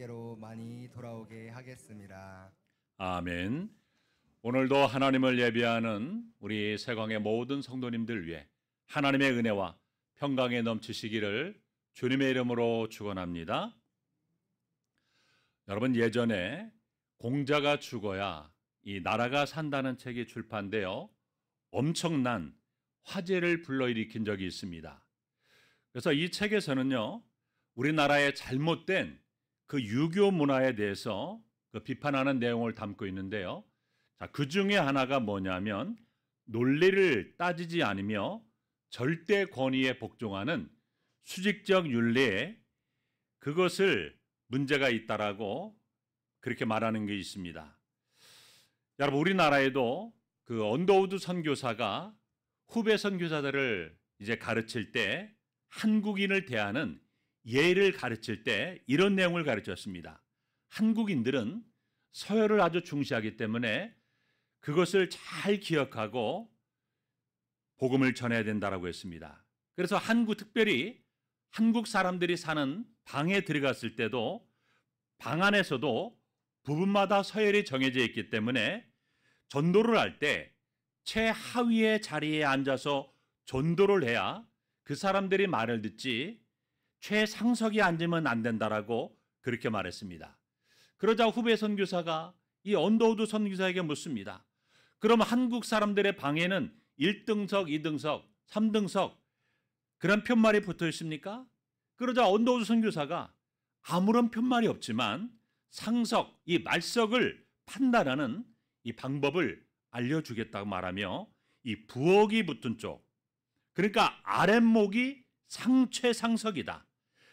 주께로 많이 돌아오게 하겠습니다. 아멘. 오늘도 하나님을 예배하는 우리 세광의 모든 성도님들 위해 하나님의 은혜와 평강에 넘치시기를 주님의 이름으로 축원합니다. 여러분, 예전에 공자가 죽어야 이 나라가 산다는 책이 출판되어 엄청난 화제를 불러일으킨 적이 있습니다. 그래서 이 책에서는요, 우리나라의 잘못된 그 유교 문화에 대해서 그 비판하는 내용을 담고 있는데요. 자, 그 중에 하나가 뭐냐면 논리를 따지지 않으며 절대 권위에 복종하는 수직적 윤리에 그것을 문제가 있다라고 그렇게 말하는 게 있습니다. 여러분, 우리나라에도 그 언더우드 선교사가 후배 선교사들을 이제 가르칠 때 한국인을 대하는 예를 가르칠 때 이런 내용을 가르쳤습니다. 한국인들은 서열을 아주 중시하기 때문에 그것을 잘 기억하고 복음을 전해야 된다라고 했습니다. 그래서 특별히 한국 사람들이 사는 방에 들어갔을 때도 방 안에서도 부분마다 서열이 정해져 있기 때문에 전도를 할 때 최하위의 자리에 앉아서 전도를 해야 그 사람들이 말을 듣지 최상석에 앉으면 안 된다라고 그렇게 말했습니다. 그러자 후배 선교사가 이 언더우드 선교사에게 묻습니다. 그럼 한국 사람들의 방에는 1등석, 2등석, 3등석 그런 편말이 붙어 있습니까? 그러자 언더우드 선교사가 아무런 편말이 없지만 상석, 이 말석을 판단하는 이 방법을 알려주겠다고 말하며 이 부엌이 붙은 쪽, 그러니까 아랫목이 최상석이다.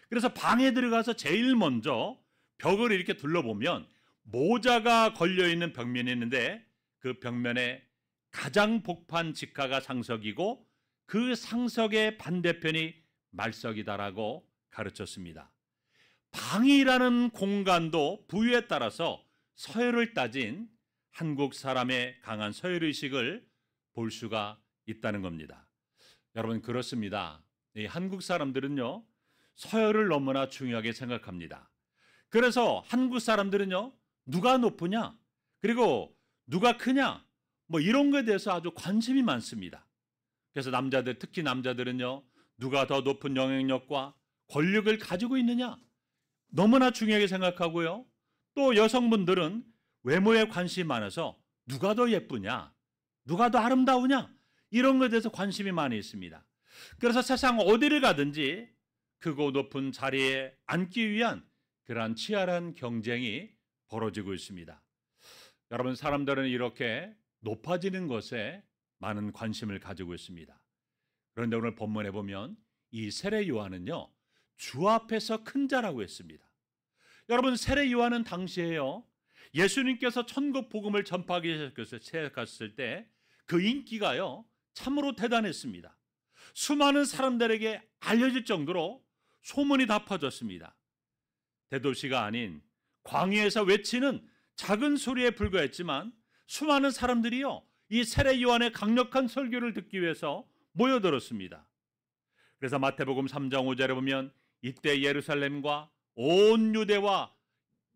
그래서 방에 들어가서 제일 먼저 벽을 이렇게 둘러보면 모자가 걸려있는 벽면이 있는데 그 벽면에 가장 복판 직하가 상석이고 그 상석의 반대편이 말석이다라고 가르쳤습니다. 방이라는 공간도 부위에 따라서 서열을 따진 한국 사람의 강한 서열의식을 볼 수가 있다는 겁니다. 여러분, 그렇습니다. 이 한국 사람들은요, 서열을 너무나 중요하게 생각합니다. 그래서 한국 사람들은요, 누가 높으냐, 그리고 누가 크냐, 뭐 이런 거에 대해서 아주 관심이 많습니다. 그래서 특히 남자들은요, 누가 더 높은 영향력과 권력을 가지고 있느냐, 너무나 중요하게 생각하고요. 또 여성분들은 외모에 관심이 많아서 누가 더 예쁘냐, 누가 더 아름다우냐, 이런 것에 대해서 관심이 많이 있습니다. 그래서 세상 어디를 가든지 크고 높은 자리에 앉기 위한 그러한 치열한 경쟁이 벌어지고 있습니다. 여러분, 사람들은 이렇게 높아지는 것에 많은 관심을 가지고 있습니다. 그런데 오늘 본문에 보면 이 세례 요한은요, 주 앞에서 큰 자라고 했습니다. 여러분, 세례 요한은 당시에요, 예수님께서 천국 복음을 전파하기 시작했을 때 그 인기가요, 참으로 대단했습니다. 수많은 사람들에게 알려질 정도로 소문이 다 퍼졌습니다. 대도시가 아닌 광야에서 외치는 작은 소리에 불과했지만 수많은 사람들이요, 이 세례 요한의 강력한 설교를 듣기 위해서 모여들었습니다. 그래서 마태복음 3장 5절에 보면 이때 예루살렘과 온 유대와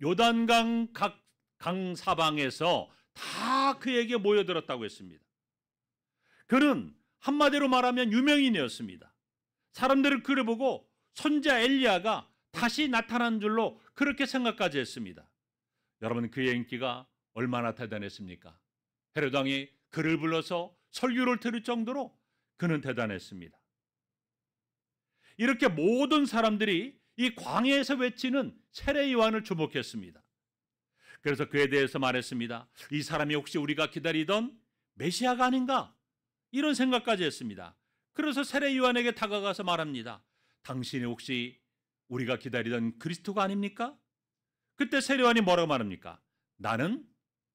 요단강 각 강 사방에서 다 그에게 모여들었다고 했습니다. 그는 한마디로 말하면 유명인이었습니다. 사람들은 그를 보고 선지자 엘리야가 다시 나타난 줄로 그렇게 생각까지 했습니다. 여러분, 그의 인기가 얼마나 대단했습니까? 헤롯 왕이 그를 불러서 설교를 들을 정도로 그는 대단했습니다. 이렇게 모든 사람들이 이 광야에서 외치는 세례 요한을 주목했습니다. 그래서 그에 대해서 말했습니다. 이 사람이 혹시 우리가 기다리던 메시아가 아닌가? 이런 생각까지 했습니다. 그래서 세례 요한에게 다가가서 말합니다. 당신이 혹시 우리가 기다리던 그리스도가 아닙니까? 그때 세례 요한이 뭐라고 말합니까? 나는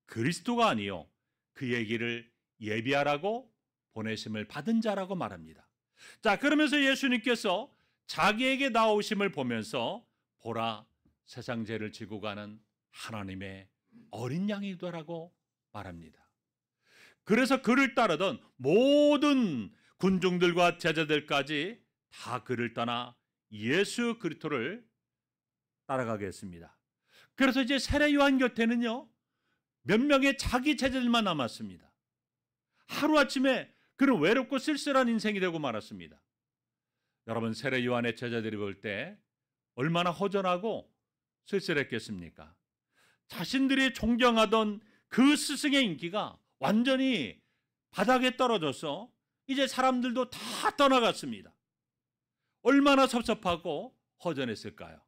그리스도가 아니요, 그 얘기를 예비하라고 보내심을 받은 자라고 말합니다. 자, 그러면서 예수님께서 자기에게 나오심을 보면서 보라, 세상 죄를 지고 가는 하나님의 어린 양이더라고 말합니다. 그래서 그를 따르던 모든 군중들과 제자들까지 다 그를 떠나 예수 그리스도를 따라가게 했습니다. 그래서 이제 세례 요한 곁에는요, 몇 명의 자기 제자들만 남았습니다. 하루아침에 그는 외롭고 쓸쓸한 인생이 되고 말았습니다. 여러분, 세례 요한의 제자들이 볼 때 얼마나 허전하고 쓸쓸했겠습니까? 자신들이 존경하던 그 스승의 인기가 완전히 바닥에 떨어져서 이제 사람들도 다 떠나갔습니다. 얼마나 섭섭하고 허전했을까요?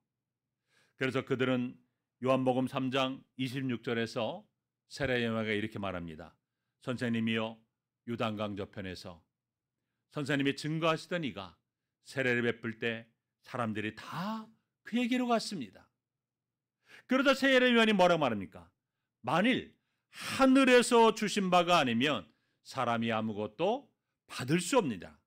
그래서 그들은 요한복음 3장 26절에서 세례 요한에게 이렇게 말합니다. 선생님이여, 요단강 저편에서 선생님이 증거하시던 이가 세례를 베풀 때 사람들이 다 그에게로 갔습니다. 그러다 세례 요한이 뭐라고 말합니까? 만일 하늘에서 주신 바가 아니면 사람이 아무것도 받을 수 없느니라.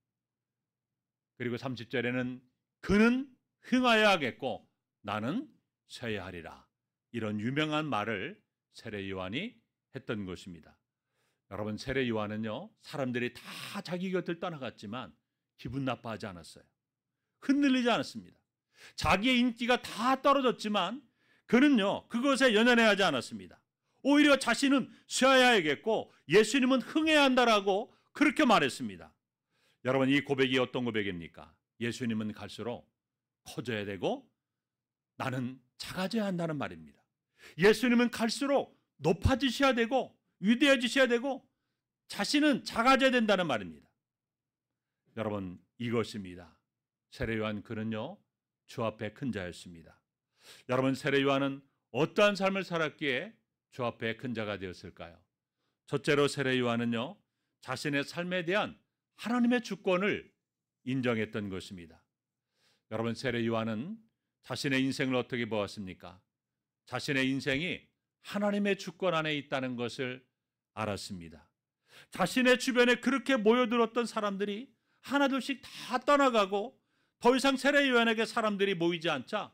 그리고 30절에는 그는 흥하여야 하겠고 나는 쇠야 하리라. 이런 유명한 말을 세례 요한이 했던 것입니다. 여러분, 세례 요한은요, 사람들이 다 자기 곁을 떠나갔지만 기분 나빠하지 않았어요. 흔들리지 않았습니다. 자기의 인기가 다 떨어졌지만 그는요, 그것에 연연해하지 않았습니다. 오히려 자신은 쉬어야 하겠고 예수님은 흥해야 한다라고 그렇게 말했습니다. 여러분, 이 고백이 어떤 고백입니까? 예수님은 갈수록 커져야 되고 나는 작아져야 한다는 말입니다. 예수님은 갈수록 높아지셔야 되고 위대해지셔야 되고 자신은 작아져야 된다는 말입니다. 여러분, 이것입니다. 세례 요한, 그는요, 주 앞에 큰 자였습니다. 여러분, 세례 요한은 어떠한 삶을 살았기에 주 앞에 큰 자가 되었을까요? 첫째로 세례 요한은요, 자신의 삶에 대한 하나님의 주권을 인정했던 것입니다. 여러분, 세례 요한은 자신의 인생을 어떻게 보았습니까? 자신의 인생이 하나님의 주권 안에 있다는 것을 알았습니다. 자신의 주변에 그렇게 모여들었던 사람들이 하나둘씩 다 떠나가고 더 이상 세례 요한에게 사람들이 모이지 않자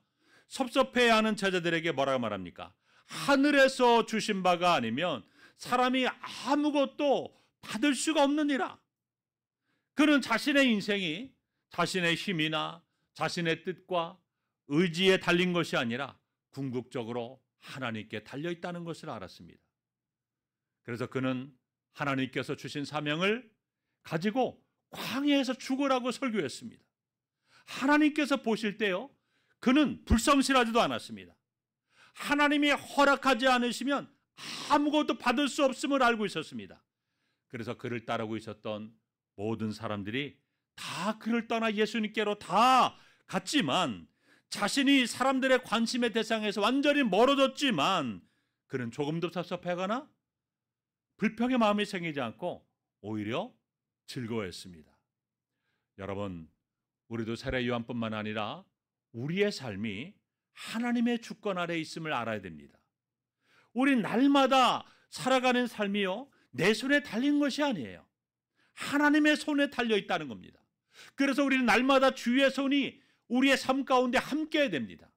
섭섭해하는 제자들에게 뭐라고 말합니까? 하늘에서 주신 바가 아니면 사람이 아무것도 받을 수가 없느니라. 그는 자신의 인생이 자신의 힘이나 자신의 뜻과 의지에 달린 것이 아니라 궁극적으로 하나님께 달려있다는 것을 알았습니다. 그래서 그는 하나님께서 주신 사명을 가지고 광야에서 죽으라고 설교했습니다. 하나님께서 보실 때요, 그는 불성실하지도 않았습니다. 하나님이 허락하지 않으시면 아무것도 받을 수 없음을 알고 있었습니다. 그래서 그를 따르고 있었던 모든 사람들이 다 그를 떠나 예수님께로 다 갔지만 자신이 사람들의 관심의 대상에서 완전히 멀어졌지만 그는 조금도 섭섭하거나 불평의 마음이 생기지 않고 오히려 즐거워했습니다. 여러분, 우리도 세례 요한뿐만 아니라 우리의 삶이 하나님의 주권 아래 있음을 알아야 됩니다. 우리 날마다 살아가는 삶이요, 내 손에 달린 것이 아니에요. 하나님의 손에 달려 있다는 겁니다. 그래서 우리는 날마다 주의 손이 우리의 삶 가운데 함께해야 됩니다.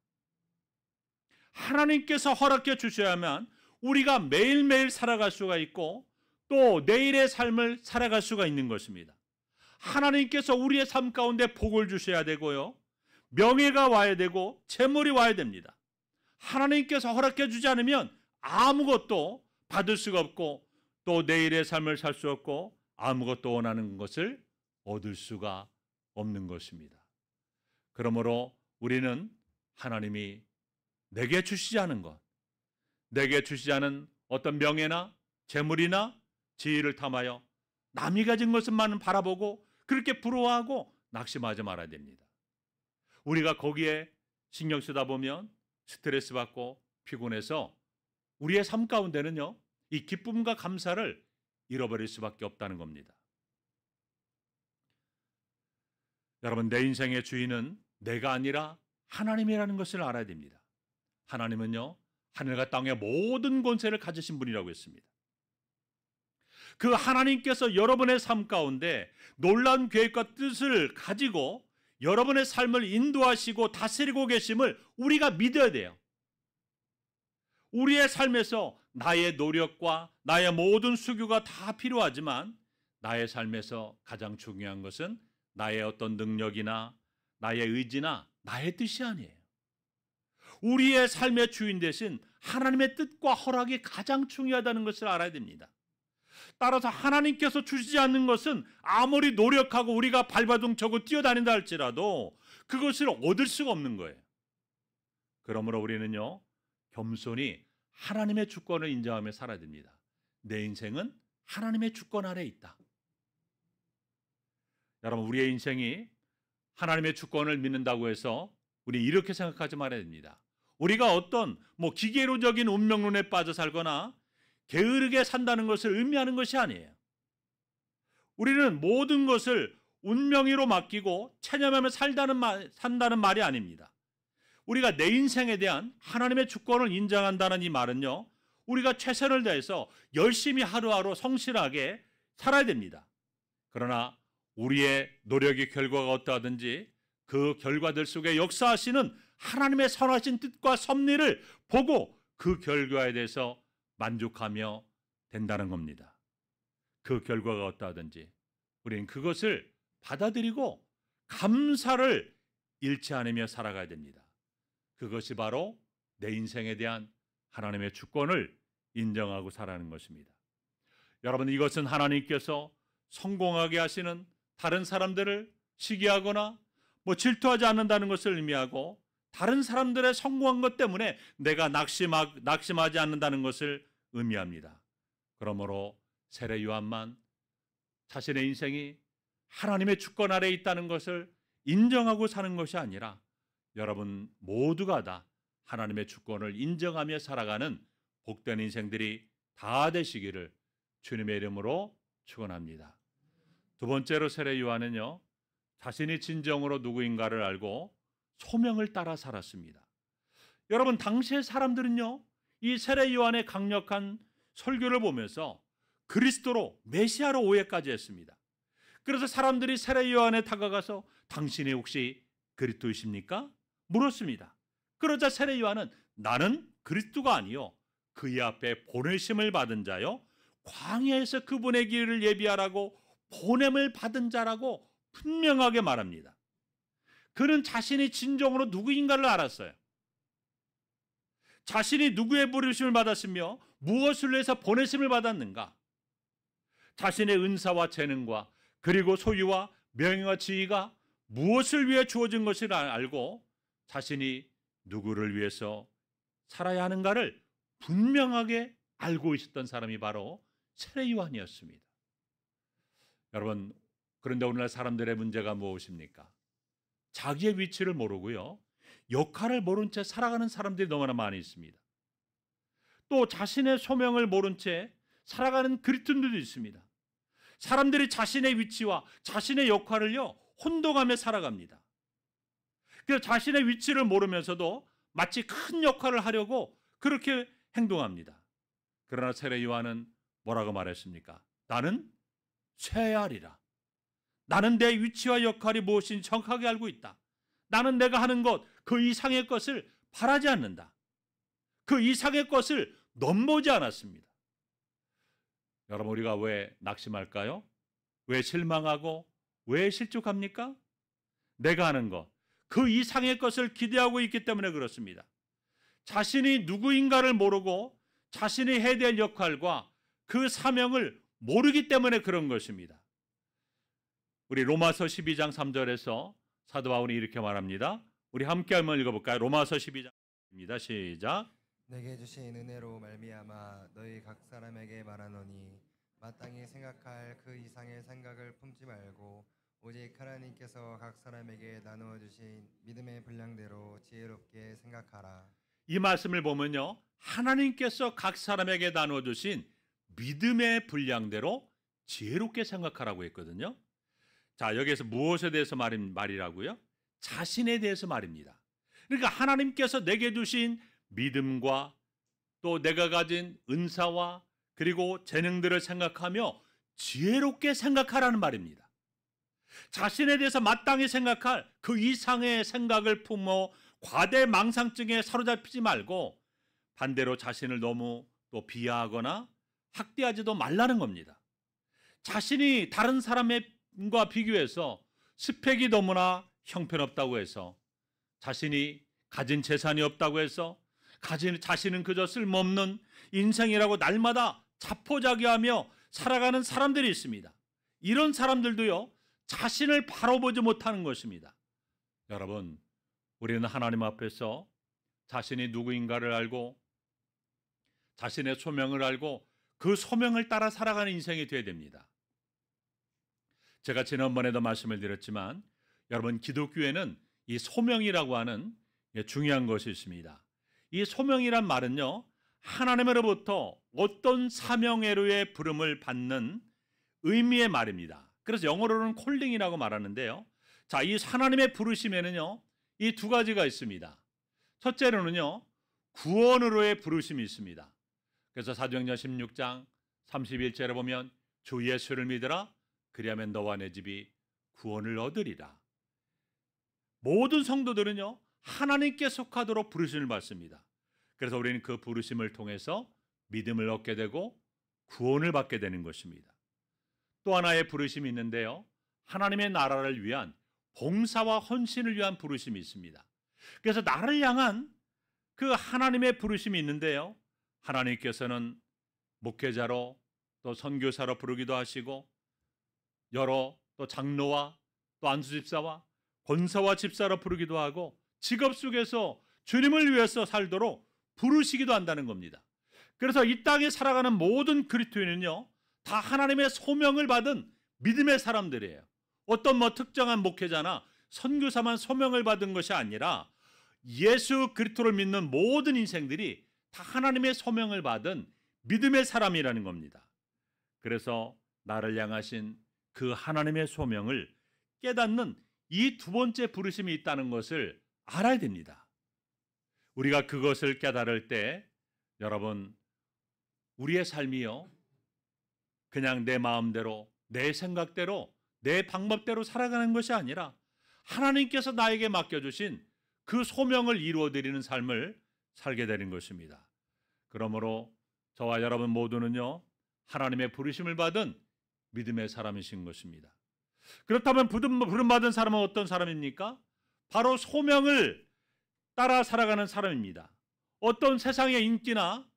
하나님께서 허락해 주셔야만 우리가 매일매일 살아갈 수가 있고 또 내일의 삶을 살아갈 수가 있는 것입니다. 하나님께서 우리의 삶 가운데 복을 주셔야 되고요, 명예가 와야 되고 재물이 와야 됩니다. 하나님께서 허락해 주지 않으면 아무것도 받을 수가 없고 또 내일의 삶을 살 수 없고 아무것도 원하는 것을 얻을 수가 없는 것입니다. 그러므로 우리는 하나님이 내게 주시지 않은 것, 내게 주시지 않은 어떤 명예나 재물이나 지위를 탐하여 남이 가진 것만 바라보고 그렇게 부러워하고 낙심하지 말아야 됩니다. 우리가 거기에 신경 쓰다 보면 스트레스 받고 피곤해서 우리의 삶 가운데는요, 이 기쁨과 감사를 잃어버릴 수밖에 없다는 겁니다. 여러분, 내 인생의 주인은 내가 아니라 하나님이라는 것을 알아야 됩니다. 하나님은요, 하늘과 땅의 모든 권세를 가지신 분이라고 했습니다. 그 하나님께서 여러분의 삶 가운데 놀라운 계획과 뜻을 가지고 여러분의 삶을 인도하시고 다스리고 계심을 우리가 믿어야 돼요. 우리의 삶에서 나의 노력과 나의 모든 수고가 다 필요하지만 나의 삶에서 가장 중요한 것은 나의 어떤 능력이나 나의 의지나 나의 뜻이 아니에요. 우리의 삶의 주인 대신 하나님의 뜻과 허락이 가장 중요하다는 것을 알아야 됩니다. 따라서 하나님께서 주시지 않는 것은 아무리 노력하고 우리가 발버둥 쳐고 뛰어다닌다 할지라도 그것을 얻을 수가 없는 거예요. 그러므로 우리는요, 겸손히 하나님의 주권을 인정하며 살아야 됩니다. 내 인생은 하나님의 주권 아래에 있다. 여러분, 우리의 인생이 하나님의 주권을 믿는다고 해서 우리 이렇게 생각하지 말아야 됩니다. 우리가 어떤 기계론적인 운명론에 빠져 살거나 게으르게 산다는 것을 의미하는 것이 아니에요. 우리는 모든 것을 운명위로 맡기고 체념하며 산다는 말이 아닙니다. 우리가 내 인생에 대한 하나님의 주권을 인정한다는 이 말은요, 우리가 최선을 다해서 열심히 하루하루 성실하게 살아야 됩니다. 그러나 우리의 노력의 결과가 어떠하든지 그 결과들 속에 역사하시는 하나님의 선하신 뜻과 섭리를 보고 그 결과에 대해서 만족하며 된다는 겁니다. 그 결과가 어떠하든지 우리는 그것을 받아들이고 감사를 잃지 않으며 살아가야 됩니다. 그것이 바로 내 인생에 대한 하나님의 주권을 인정하고 살아가는 것입니다. 여러분, 이것은 하나님께서 성공하게 하시는 다른 사람들을 시기하거나 질투하지 않는다는 것을 의미하고 다른 사람들의 성공한 것 때문에 내가 낙심하지 않는다는 것을 의미합니다. 그러므로 세례 요한만 자신의 인생이 하나님의 주권 아래에 있다는 것을 인정하고 사는 것이 아니라 여러분 모두가 다 하나님의 주권을 인정하며 살아가는 복된 인생들이 다 되시기를 주님의 이름으로 축원합니다. 두 번째로 세례 요한은요, 자신이 진정으로 누구인가를 알고 소명을 따라 살았습니다. 여러분, 당시의 사람들은요, 이 세례 요한의 강력한 설교를 보면서 그리스도로 메시아로 오해까지 했습니다. 그래서 사람들이 세례 요한에 다가가서 당신이 혹시 그리스도이십니까? 물었습니다. 그러자 세례 요한은 나는 그리스도가 아니요 그의 앞에 보내심을 받은 자요 광야에서 그분의 길을 예비하라고 보냄을 받은 자라고 분명하게 말합니다. 그는 자신이 진정으로 누구인가를 알았어요. 자신이 누구의 부르심을 받았으며 무엇을 위해서 보내심을 받았는가, 자신의 은사와 재능과 그리고 소유와 명예와 지위가 무엇을 위해 주어진 것을 알고 자신이 누구를 위해서 살아야 하는가를 분명하게 알고 있었던 사람이 바로 세례 요한이었습니다. 여러분, 그런데 오늘날 사람들의 문제가 무엇입니까? 자기의 위치를 모르고요, 역할을 모른 채 살아가는 사람들이 너무나 많이 있습니다. 또 자신의 소명을 모른 채 살아가는 그리스도인들도 있습니다. 사람들이 자신의 위치와 자신의 역할을요 혼동하며 살아갑니다. 그래서 자신의 위치를 모르면서도 마치 큰 역할을 하려고 그렇게 행동합니다. 그러나 세례 요한은 뭐라고 말했습니까? 나는 쇠하리라. 나는 내 위치와 역할이 무엇인지 정확하게 알고 있다. 나는 내가 하는 것, 그 이상의 것을 바라지 않는다. 그 이상의 것을 넘보지 않았습니다. 여러분, 우리가 왜 낙심할까요? 왜 실망하고 왜 실족합니까? 내가 하는 것, 그 이상의 것을 기대하고 있기 때문에 그렇습니다. 자신이 누구인가를 모르고 자신이 해야 될 역할과 그 사명을 모르기 때문에 그런 것입니다. 우리 로마서 12장 3절에서 사도 바울이 이렇게 말합니다. 우리 함께 한번 읽어볼까요? 로마서 12장입니다. 시작. 내게 주신 은혜로 말미암아 너희 각 사람에게 말하노니 마땅히 생각할 그 이상의 생각을 품지 말고 오직 하나님께서 각 사람에게 나누어 주신 믿음의 분량대로 지혜롭게 생각하라. 이 말씀을 보면요, 하나님께서 각 사람에게 나누어 주신 믿음의 분량대로 지혜롭게 생각하라고 했거든요. 자, 여기에서 무엇에 대해서 말이라고요? 자신에 대해서 말입니다. 그러니까 하나님께서 내게 주신 믿음과 또 내가 가진 은사와 그리고 재능들을 생각하며 지혜롭게 생각하라는 말입니다. 자신에 대해서 마땅히 생각할 그 이상의 생각을 품어 과대망상증에 사로잡히지 말고 반대로 자신을 너무 또 비하하거나 학대하지도 말라는 겁니다. 자신이 다른 사람과 비교해서 스펙이 너무나 형편없다고 해서 자신이 가진 재산이 없다고 해서 자신은 그저 쓸모없는 인생이라고 날마다 자포자기하며 살아가는 사람들이 있습니다. 이런 사람들도요, 자신을 바로 보지 못하는 것입니다. 여러분, 우리는 하나님 앞에서 자신이 누구인가를 알고 자신의 소명을 알고 그 소명을 따라 살아가는 인생이 되어야 됩니다. 제가 지난번에도 말씀을 드렸지만 여러분, 기독교에는 이 소명이라고 하는 중요한 것이 있습니다. 이 소명이란 말은요, 하나님으로부터 어떤 사명애로의 부름을 받는 의미의 말입니다. 그래서 영어로는 콜링이라고 말하는데요. 자, 이 하나님의 부르심에는요, 이 두 가지가 있습니다. 첫째로는요, 구원으로의 부르심이 있습니다. 그래서 사도행전 16장 31절에 보면 주 예수를 믿으라, 그리하면 너와 내 집이 구원을 얻으리라. 모든 성도들은요, 하나님께 속하도록 부르심을 받습니다. 그래서 우리는 그 부르심을 통해서 믿음을 얻게 되고 구원을 받게 되는 것입니다. 또 하나의 부르심이 있는데요, 하나님의 나라를 위한 봉사와 헌신을 위한 부르심이 있습니다. 그래서 나를 향한 그 하나님의 부르심이 있는데요, 하나님께서는 목회자로 또 선교사로 부르기도 하시고 여러 또 장로와 또 안수집사와 권사와 집사로 부르기도 하고 직업 속에서 주님을 위해서 살도록 부르시기도 한다는 겁니다. 그래서 이 땅에 살아가는 모든 그리스도인은요, 다 하나님의 소명을 받은 믿음의 사람들이에요. 어떤 특정한 목회자나 선교사만 소명을 받은 것이 아니라 예수 그리스도를 믿는 모든 인생들이 다 하나님의 소명을 받은 믿음의 사람이라는 겁니다. 그래서 나를 향하신 그 하나님의 소명을 깨닫는 이 두 번째 부르심이 있다는 것을 알아야 됩니다. 우리가 그것을 깨달을 때 여러분, 우리의 삶이요, 그냥 내 마음대로 내 생각대로 내 방법대로 살아가는 것이 아니라 하나님께서 나에게 맡겨주신 그 소명을 이루어드리는 삶을 살게 되는 것입니다. 그러므로 저와 여러분 모두는요, 하나님의 부르심을 받은 믿음의 사람이신 것입니다. 그렇다면 부름받은 사람은 어떤 사람입니까? 바로 소명을 따라 살아가는 사람입니다. 어떤 세상의 인기나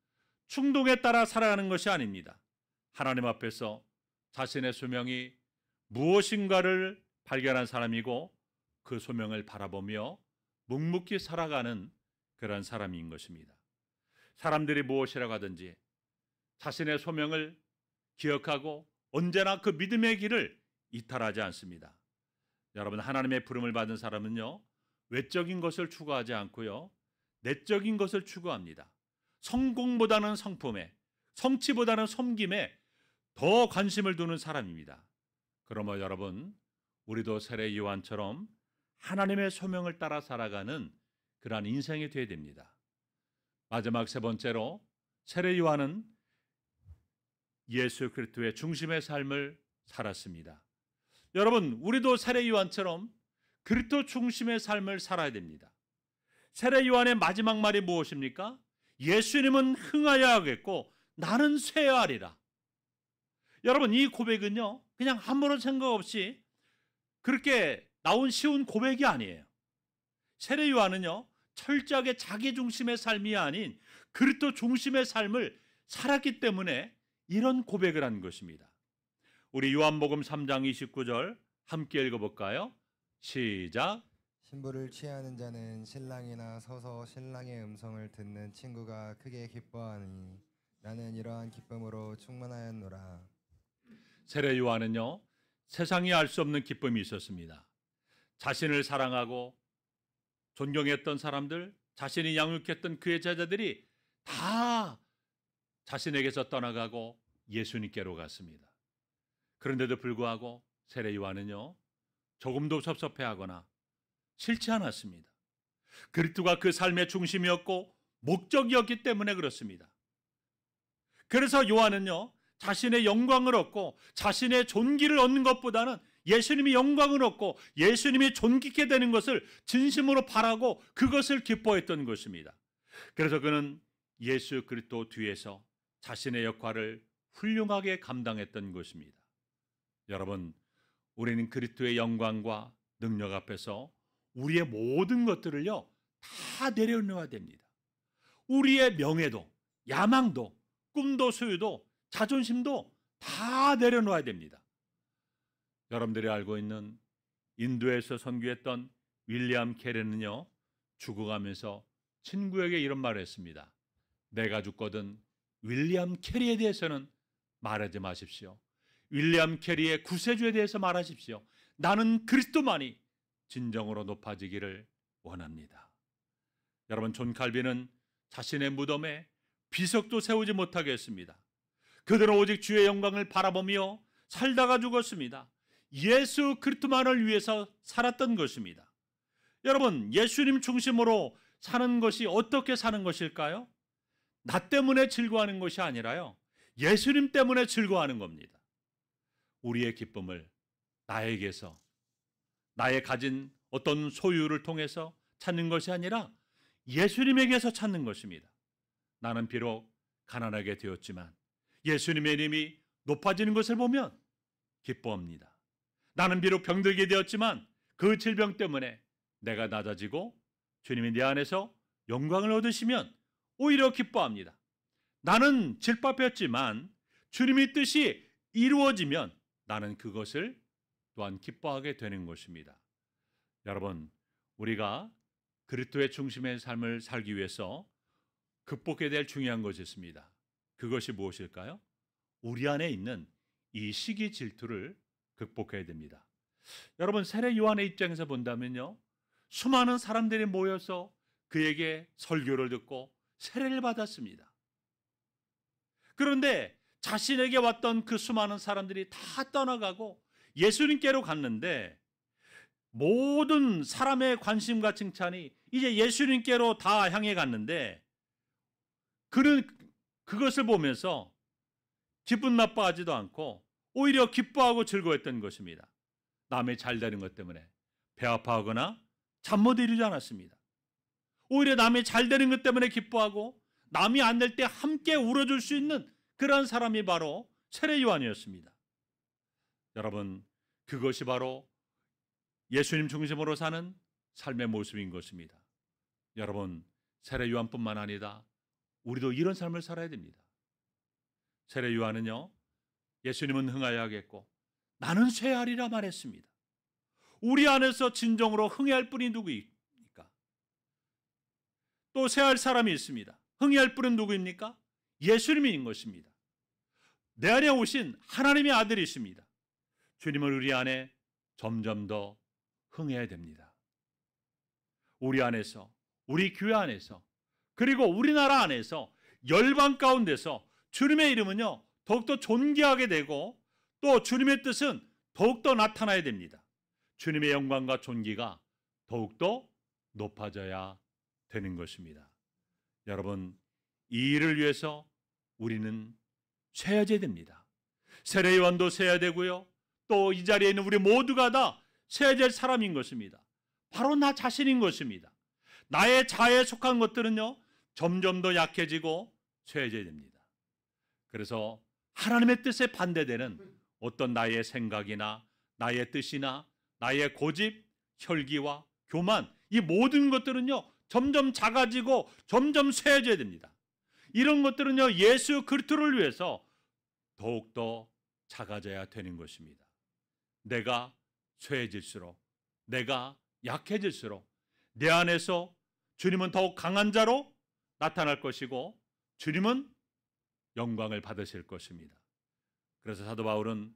충동에 따라 살아가는 것이 아닙니다. 하나님 앞에서 자신의 소명이 무엇인가를 발견한 사람이고 그 소명을 바라보며 묵묵히 살아가는 그런 사람인 것입니다. 사람들이 무엇이라고 하든지 자신의 소명을 기억하고 언제나 그 믿음의 길을 이탈하지 않습니다. 여러분, 하나님의 부름을 받은 사람은요, 외적인 것을 추구하지 않고요, 내적인 것을 추구합니다. 성공보다는 성품에, 성취보다는 섬김에 더 관심을 두는 사람입니다. 그러므로 여러분, 우리도 세례 요한처럼 하나님의 소명을 따라 살아가는 그러한 인생이 되어야 됩니다. 마지막 세 번째로, 세례 요한은 예수 그리스도의 중심의 삶을 살았습니다. 여러분, 우리도 세례 요한처럼 그리스도 중심의 삶을 살아야 됩니다. 세례 요한의 마지막 말이 무엇입니까? 예수님은 흥하여 하겠고 나는 쇠하리라. 여러분, 이 고백은요, 그냥 아무런 생각 없이 그렇게 나온 쉬운 고백이 아니에요. 세례 요한은요, 철저하게 자기 중심의 삶이 아닌 그리스도 중심의 삶을 살았기 때문에 이런 고백을 한 것입니다. 우리 요한복음 3장 29절 함께 읽어볼까요? 시작. 신부를 취하는 자는 신랑이나 서서 신랑의 음성을 듣는 친구가 크게 기뻐하니 나는 이러한 기쁨으로 충만하였노라. 세례 요한은요, 세상이 알 수 없는 기쁨이 있었습니다. 자신을 사랑하고 존경했던 사람들, 자신이 양육했던 그의 제자들이 다 자신에게서 떠나가고 예수님께로 갔습니다. 그런데도 불구하고 세례 요한은요, 조금도 섭섭해하거나 싫지 않았습니다. 그리스도가 그 삶의 중심이었고 목적이었기 때문에 그렇습니다. 그래서 요한은요, 자신의 영광을 얻고 자신의 존귀를 얻는 것보다는 예수님이 영광을 얻고 예수님이 존귀케 되는 것을 진심으로 바라고 그것을 기뻐했던 것입니다. 그래서 그는 예수 그리스도 뒤에서 자신의 역할을 훌륭하게 감당했던 것입니다. 여러분, 우리는 그리스도의 영광과 능력 앞에서 우리의 모든 것들을요, 다 내려놓아야 됩니다. 우리의 명예도, 야망도, 꿈도, 소유도, 자존심도 다 내려놓아야 됩니다. 여러분들이 알고 있는 인도에서 선교했던 윌리엄 캐리는요, 죽어가면서 친구에게 이런 말을 했습니다. 내가 죽거든 윌리엄 캐리에 대해서는 말하지 마십시오. 윌리엄 캐리의 구세주에 대해서 말하십시오. 나는 그리스도만이 진정으로 높아지기를 원합니다. 여러분, 존 칼빈은 자신의 무덤에 비석도 세우지 못하게 했습니다. 그들은 오직 주의 영광을 바라보며 살다가 죽었습니다. 예수 그리스도만을 위해서 살았던 것입니다. 여러분, 예수님 중심으로 사는 것이 어떻게 사는 것일까요? 나 때문에 즐거워하는 것이 아니라요, 예수님 때문에 즐거워하는 겁니다. 우리의 기쁨을 나에게서, 나의 가진 어떤 소유를 통해서 찾는 것이 아니라 예수님에게서 찾는 것입니다. 나는 비록 가난하게 되었지만 예수님의 이름이 높아지는 것을 보면 기뻐합니다. 나는 비록 병들게 되었지만 그 질병 때문에 내가 낮아지고 주님이 내 안에서 영광을 얻으시면 오히려 기뻐합니다. 나는 질밥했지만 주님의 뜻이 이루어지면 나는 그것을 또한 기뻐하게 되는 것입니다. 여러분, 우리가 그리스도의 중심의 삶을 살기 위해서 극복해야 될 중요한 것이 있습니다. 그것이 무엇일까요? 우리 안에 있는 이 시기 질투를 극복해야 됩니다. 여러분, 세례 요한의 입장에서 본다면요, 수많은 사람들이 모여서 그에게 설교를 듣고 세례를 받았습니다. 그런데 자신에게 왔던 그 수많은 사람들이 다 떠나가고 예수님께로 갔는데 모든 사람의 관심과 칭찬이 이제 예수님께로 다 향해 갔는데 그는 그것을 보면서 기분 나빠하지도 않고 오히려 기뻐하고 즐거워했던 것입니다. 남의 잘 되는 것 때문에 배 아파하거나 잠 못 이루지 않았습니다. 오히려 남이 잘 되는 것 때문에 기뻐하고 남이 안 될 때 함께 울어줄 수 있는 그런 사람이 바로 세례 요한이었습니다. 여러분, 그것이 바로 예수님 중심으로 사는 삶의 모습인 것입니다. 여러분, 세례 요한뿐만 아니라 우리도 이런 삶을 살아야 됩니다. 세례 요한은요, 예수님은 흥하여야겠고 나는 쇠하리라 말했습니다. 우리 안에서 진정으로 흥해할 분이 누구입니까? 또 쇠할 사람이 있습니다. 흥해할 분은 누구입니까? 예수님인 것입니다. 내 안에 오신 하나님의 아들이십니다. 주님은 우리 안에 점점 더 흥해야 됩니다. 우리 안에서, 우리 교회 안에서, 그리고 우리나라 안에서, 열방 가운데서 주님의 이름은요, 더욱더 존귀하게 되고 또 주님의 뜻은 더욱더 나타나야 됩니다. 주님의 영광과 존귀가 더욱더 높아져야 되는 것입니다. 여러분, 이 일을 위해서 우리는 쇠해야 됩니다. 세례 요한도 쇠해야 되고요, 또 이 자리에 있는 우리 모두가 다 쇠해야 될 사람인 것입니다. 바로 나 자신인 것입니다. 나의 자아에 속한 것들은요, 점점 더 약해지고 쇠해져야 됩니다. 그래서 하나님의 뜻에 반대되는 어떤 나의 생각이나 나의 뜻이나 나의 고집, 혈기와 교만, 이 모든 것들은요, 점점 작아지고 점점 쇠해져야 됩니다. 이런 것들은요, 예수 그리스도를 위해서 더욱더 작아져야 되는 것입니다. 내가 쇠해질수록, 내가 약해질수록 내 안에서 주님은 더욱 강한 자로 나타날 것이고 주님은 영광을 받으실 것입니다. 그래서 사도 바울은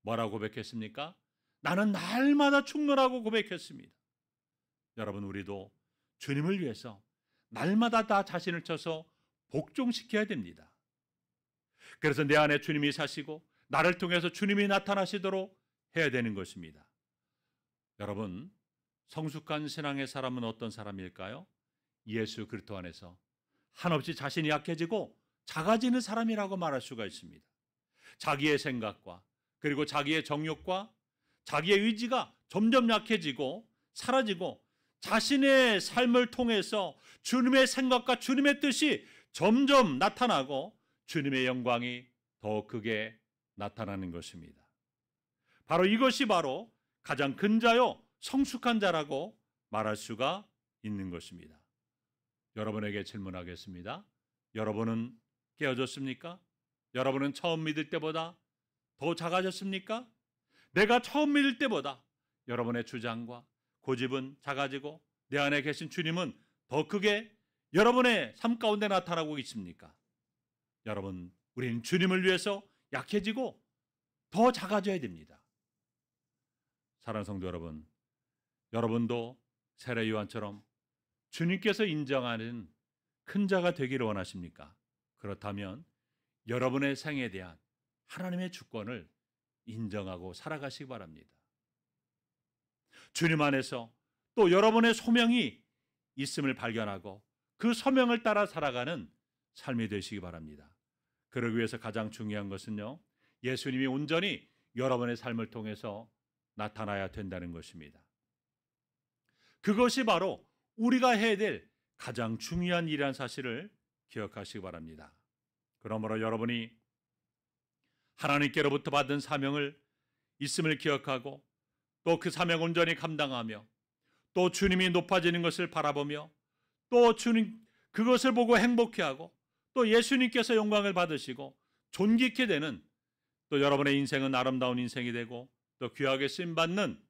뭐라고 고백했습니까? 나는 날마다 충만하고 고백했습니다. 여러분, 우리도 주님을 위해서 날마다 다 자신을 쳐서 복종시켜야 됩니다. 그래서 내 안에 주님이 사시고 나를 통해서 주님이 나타나시도록 해야 되는 것입니다. 여러분, 성숙한 신앙의 사람은 어떤 사람일까요? 예수 그리스도 안에서 한없이 자신이 약해지고 작아지는 사람이라고 말할 수가 있습니다. 자기의 생각과 그리고 자기의 정욕과 자기의 의지가 점점 약해지고 사라지고 자신의 삶을 통해서 주님의 생각과 주님의 뜻이 점점 나타나고 주님의 영광이 더 크게 나타나는 것입니다. 바로 이것이 바로 가장 큰 자요 성숙한 자라고 말할 수가 있는 것입니다. 여러분에게 질문하겠습니다. 여러분은 깨어졌습니까? 여러분은 처음 믿을 때보다 더 작아졌습니까? 내가 처음 믿을 때보다 여러분의 주장과 고집은 작아지고 내 안에 계신 주님은 더 크게 여러분의 삶 가운데 나타나고 있습니까? 여러분, 우리는 주님을 위해서 약해지고 더 작아져야 됩니다. 사랑하는 성도 여러분, 여러분도 세례 요한처럼 주님께서 인정하는 큰 자가 되기를 원하십니까? 그렇다면 여러분의 생에 대한 하나님의 주권을 인정하고 살아가시기 바랍니다. 주님 안에서 또 여러분의 소명이 있음을 발견하고 그 소명을 따라 살아가는 삶이 되시기 바랍니다. 그러기 위해서 가장 중요한 것은요, 예수님이 온전히 여러분의 삶을 통해서 나타나야 된다는 것입니다. 그것이 바로 우리가 해야 될 가장 중요한 일이라는 사실을 기억하시기 바랍니다. 그러므로 여러분이 하나님께로부터 받은 사명을 있음을 기억하고 또 그 사명 온전히 감당하며 또 주님이 높아지는 것을 바라보며 또 주님 그것을 보고 행복해하고 또 예수님께서 영광을 받으시고 존귀케 되는 또 여러분의 인생은 아름다운 인생이 되고 또 귀하게 쓰임받는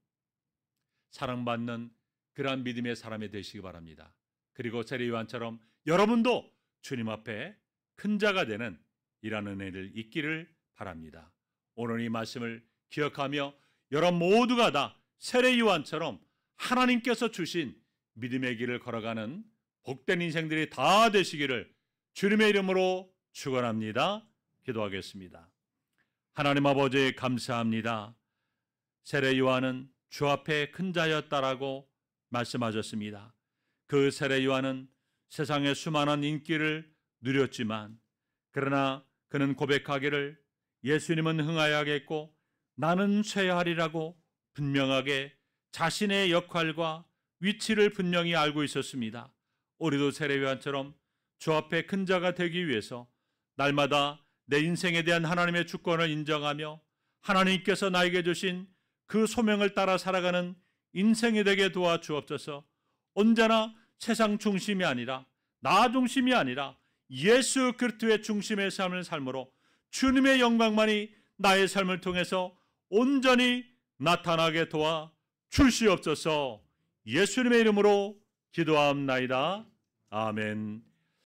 사랑받는 그러한 믿음의 사람이 되시기 바랍니다. 그리고 세례 요한처럼 여러분도 주님 앞에 큰 자가 되는 이런 은혜를 있기를 바랍니다. 오늘 이 말씀을 기억하며 여러분 모두가 다 세례 요한처럼 하나님께서 주신 믿음의 길을 걸어가는 복된 인생들이 다 되시기를 주님의 이름으로 축원합니다. 기도하겠습니다. 하나님 아버지 감사합니다. 세례 요한은 주 앞에 큰 자였다라고 말씀하셨습니다. 그 세례 요한은 세상의 수많은 인기를 누렸지만 그러나 그는 고백하기를 예수님은 흥하여야겠고 나는 쇠하리라고 분명하게 자신의 역할과 위치를 분명히 알고 있었습니다. 우리도 세례 요한처럼 주 앞에 큰 자가 되기 위해서 날마다 내 인생에 대한 하나님의 주권을 인정하며 하나님께서 나에게 주신 그 소명을 따라 살아가는 인생이 되게 도와주옵소서. 언제나 세상 중심이 아니라 나 중심이 아니라 예수 그리스도의 중심의 삶을 삶으로 주님의 영광만이 나의 삶을 통해서 온전히 나타나게 도와 주시옵소서. 예수님의 이름으로 기도하옵나이다. 아멘.